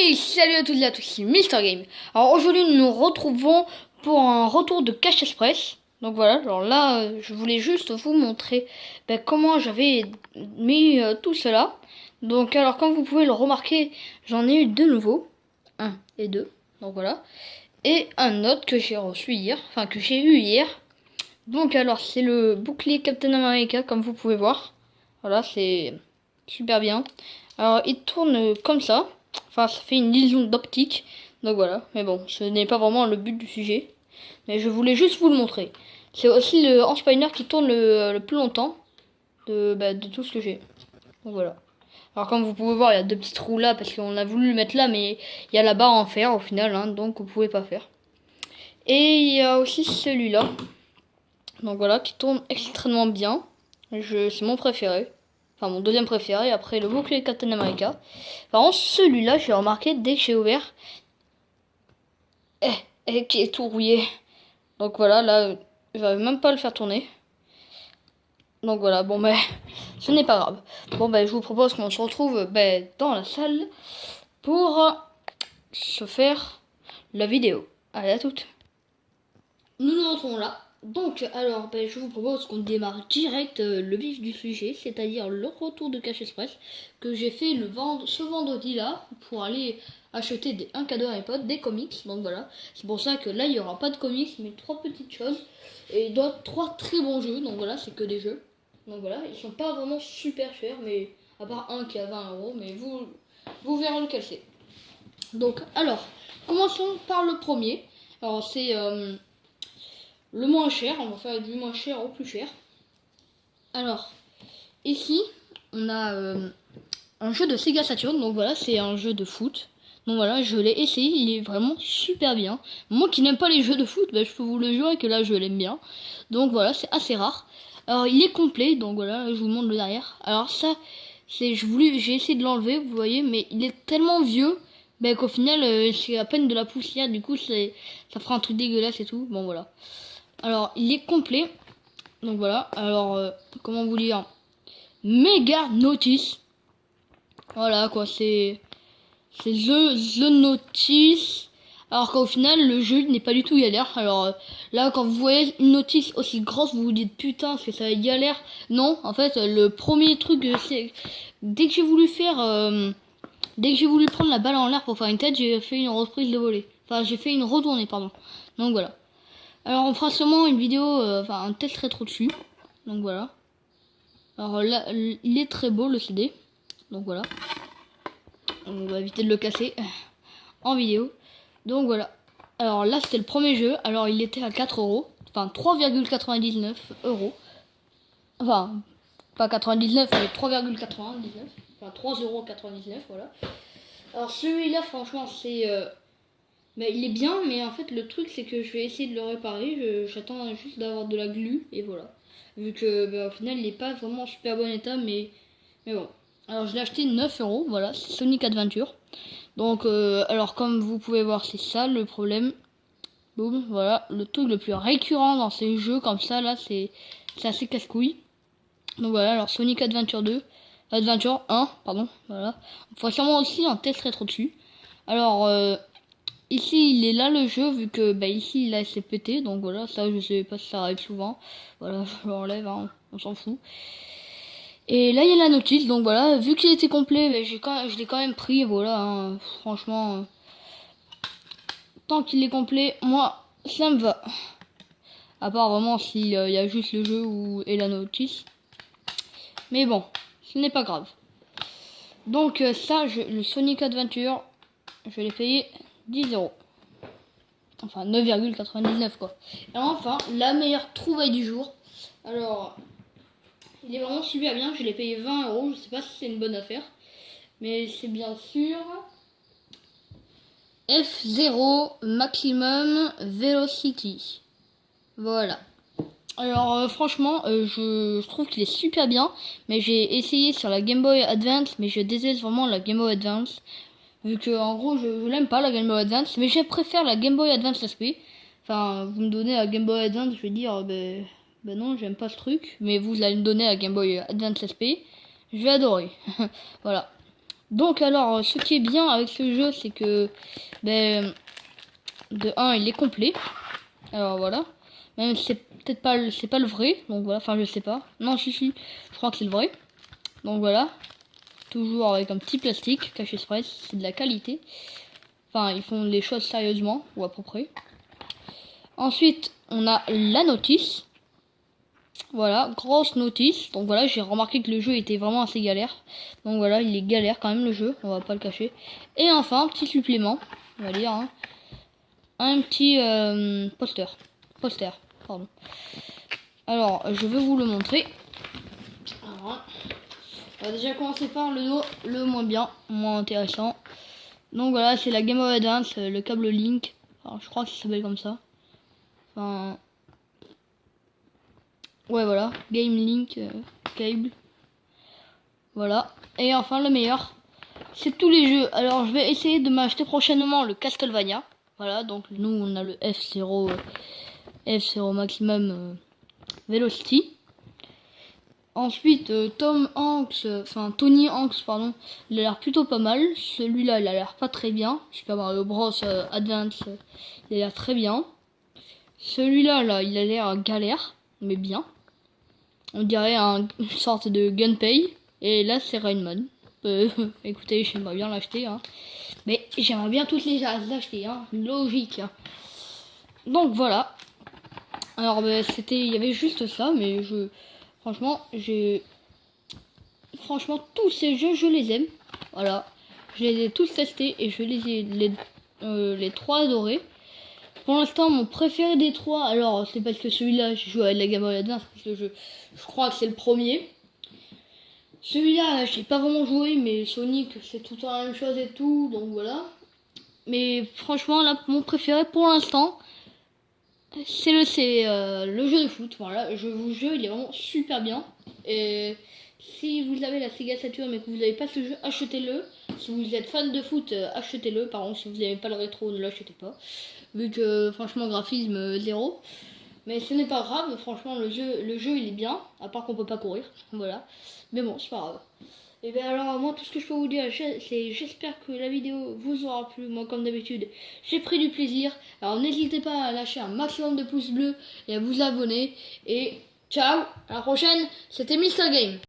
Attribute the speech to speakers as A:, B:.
A: Hey, salut à toutes et à tous, c'est Mister Game. Alors aujourd'hui nous nous retrouvons pour un retour de Cache Express. Donc voilà, alors là je voulais juste vous montrer comment j'avais mis tout cela. Donc alors comme vous pouvez le remarquer, j'en ai eu deux nouveaux, un et deux, donc voilà. Et un autre que j'ai reçu hier, enfin que j'ai eu hier. Donc alors c'est le bouclier Captain America comme vous pouvez voir. Voilà, c'est super bien. Alors il tourne comme ça. Enfin, ça fait une illusion d'optique. Donc voilà. Mais bon, ce n'est pas vraiment le but du sujet. Mais je voulais juste vous le montrer. C'est aussi le hand spinner qui tourne le plus longtemps de tout ce que j'ai. Donc voilà. Alors comme vous pouvez voir, il y a deux petits trous là parce qu'on a voulu le mettre là, mais il y a la barre en fer au final, hein, donc vous pouvez pas faire. Et il y a aussi celui-là. Donc voilà, qui tourne extrêmement bien. C'est mon préféré. Enfin, mon deuxième préféré après le bouclier Captain America. Par contre, celui-là, j'ai remarqué dès que j'ai ouvert. Qui est tout rouillé. Donc voilà, là, je vais même pas le faire tourner. Donc voilà, bon, ce n'est pas grave. Bon, je vous propose qu'on se retrouve dans la salle pour se faire la vidéo. Allez, à toutes. Nous nous retrouvons là. Donc, alors, je vous propose qu'on démarre direct le vif du sujet, c'est-à-dire le retour de Cache Express que j'ai fait ce vendredi-là pour aller acheter un cadeau à mes potes, des comics. Donc voilà, c'est pour ça que là, il n'y aura pas de comics, mais trois petites choses et trois très bons jeux. Donc voilà, c'est que des jeux. Donc voilà, ils sont pas vraiment super chers, mais à part un qui est à 20 €, mais vous verrez lequel c'est. Donc, alors, commençons par le premier. Alors, c'est le moins cher, on va faire du moins cher au plus cher. Alors, ici, on a un jeu de Sega Saturn, donc voilà, c'est un jeu de foot. Donc voilà, je l'ai essayé, il est vraiment super bien. Moi qui n'aime pas les jeux de foot, je peux vous le jurer que là, je l'aime bien. Donc voilà, c'est assez rare. Alors, il est complet, donc voilà, je vous montre le derrière. Alors ça, j'ai essayé de l'enlever, vous voyez, mais il est tellement vieux qu'au final, c'est à peine de la poussière, du coup, ça fera un truc dégueulasse et tout. Bon, voilà. Alors, il est complet. Donc voilà. Alors, comment vous dire, méga notice. Voilà quoi, c'est The Notice. Alors qu'au final, le jeu n'est pas du tout galère. Alors là, quand vous voyez une notice aussi grosse, vous vous dites putain, est-ce que ça va être galère? Non, en fait, le premier truc, c'est dès que j'ai voulu prendre la balle en l'air pour faire une tête, j'ai fait une reprise de volée. Enfin, j'ai fait une retournée, pardon. Donc voilà. Alors on fera sûrement une vidéo, un test rétro dessus. Donc voilà. Alors là, il est très beau le CD. Donc voilà. On va éviter de le casser en vidéo. Donc voilà. Alors là c'était le premier jeu. Alors il était à 4 €. Enfin 3,99 €. Enfin, pas 99 mais 3,99. Enfin 3,99 €, voilà. Alors celui-là franchement c'est... il est bien, mais en fait le truc c'est que je vais essayer de le réparer. J'attends juste d'avoir de la glu et voilà. Vu que au final il est pas vraiment en super bon état, mais bon. Alors je l'ai acheté 9 €, voilà, c'est Sonic Adventure. Donc alors comme vous pouvez voir, c'est ça le problème. Boum, voilà, le truc le plus récurrent dans ces jeux comme ça là, c'est assez casse-couille. Donc voilà, alors Sonic Adventure 1, pardon, voilà. On fera sûrement aussi un test rétro dessus. Alors ici il est là le jeu, vu que ici il s'est pété, donc voilà, ça je sais pas si ça arrive souvent. Voilà, je l'enlève, hein, on s'en fout. Et là il y a la notice, donc voilà, vu qu'il était complet, je l'ai quand même pris, voilà, hein, franchement, tant qu'il est complet, moi ça me va. À part vraiment s'il y a juste le jeu et la notice. Mais bon, ce n'est pas grave. Donc le Sonic Adventure, je l'ai payé 10 €. Enfin 9,99 quoi. Et enfin, la meilleure trouvaille du jour. Alors, il est vraiment super bien. Je l'ai payé 20 €. Je sais pas si c'est une bonne affaire. Mais c'est bien sûr F0 Maximum Velocity. Voilà. Alors franchement, je trouve qu'il est super bien. Mais j'ai essayé sur la Game Boy Advance. Mais je déteste vraiment la Game Boy Advance. Vu que en gros je l'aime pas la Game Boy Advance, mais je préfère la Game Boy Advance SP. Enfin, vous me donnez la Game Boy Advance, je vais dire non, j'aime pas ce truc, mais vous allez me donner la Game Boy Advance SP, je vais adorer. Voilà. Donc alors, ce qui est bien avec ce jeu, c'est que ben, de 1 il est complet. Alors voilà. Même si c'est peut-être pas c'est pas le vrai, donc voilà, enfin je sais pas. Non si, je crois que c'est le vrai. Donc voilà. Toujours avec un petit plastique, Cash Express, c'est de la qualité. Enfin, ils font les choses sérieusement, ou à peu près. Ensuite, on a la notice. Voilà, grosse notice. Donc voilà, j'ai remarqué que le jeu était vraiment assez galère. Donc voilà, il est galère quand même le jeu, on va pas le cacher. Et enfin, petit supplément, on va dire, hein, un petit poster, pardon. Alors, je vais vous le montrer. Alors, on va déjà commencer par le moins bien, moins intéressant. Donc voilà, c'est la Game Boy Advance, le câble Link. Alors, je crois que ça s'appelle comme ça. Enfin, ouais voilà, Game Link cable. Voilà. Et enfin le meilleur, c'est tous les jeux. Alors je vais essayer de m'acheter prochainement le Castlevania. Voilà, donc nous on a le F0 maximum Velocity. Ensuite Tony Hanks pardon, il a l'air plutôt pas mal. Celui-là il a l'air pas très bien. Super Mario Bros Advance, il a l'air très bien. Celui-là là, il a l'air galère, mais bien. On dirait une sorte de Gunpei. Et là c'est Rainman. Écoutez, j'aimerais bien l'acheter, hein. Mais j'aimerais bien toutes les acheter, hein. Logique, hein. Donc voilà. Alors il y avait juste ça, mais franchement tous ces jeux je les aime. Voilà, je les ai tous testés et je les ai les trois adorés. Pour l'instant, mon préféré des trois, alors c'est parce que celui-là, j'ai joué avec la Game Boy Advance, parce que je crois que c'est le premier. Celui-là, j'ai pas vraiment joué, mais Sonic, c'est tout le temps la même chose et tout, donc voilà. Mais franchement, là, mon préféré pour l'instant, c'est le jeu de foot. Voilà, je vous jure, il est vraiment super bien. Et si vous avez la Sega Saturn mais que vous n'avez pas ce jeu, achetez-le. Si vous êtes fan de foot, achetez-le. Par contre, si vous n'avez pas le rétro, ne l'achetez pas. Vu que franchement, graphisme zéro. Mais ce n'est pas grave, franchement, le jeu il est bien. À part qu'on peut pas courir. Voilà. Mais bon, c'est pas grave. Et bien alors moi tout ce que je peux vous dire c'est j'espère que la vidéo vous aura plu. Moi comme d'habitude j'ai pris du plaisir. Alors n'hésitez pas à lâcher un maximum de pouces bleus et à vous abonner. Et ciao, à la prochaine, c'était Mr Game.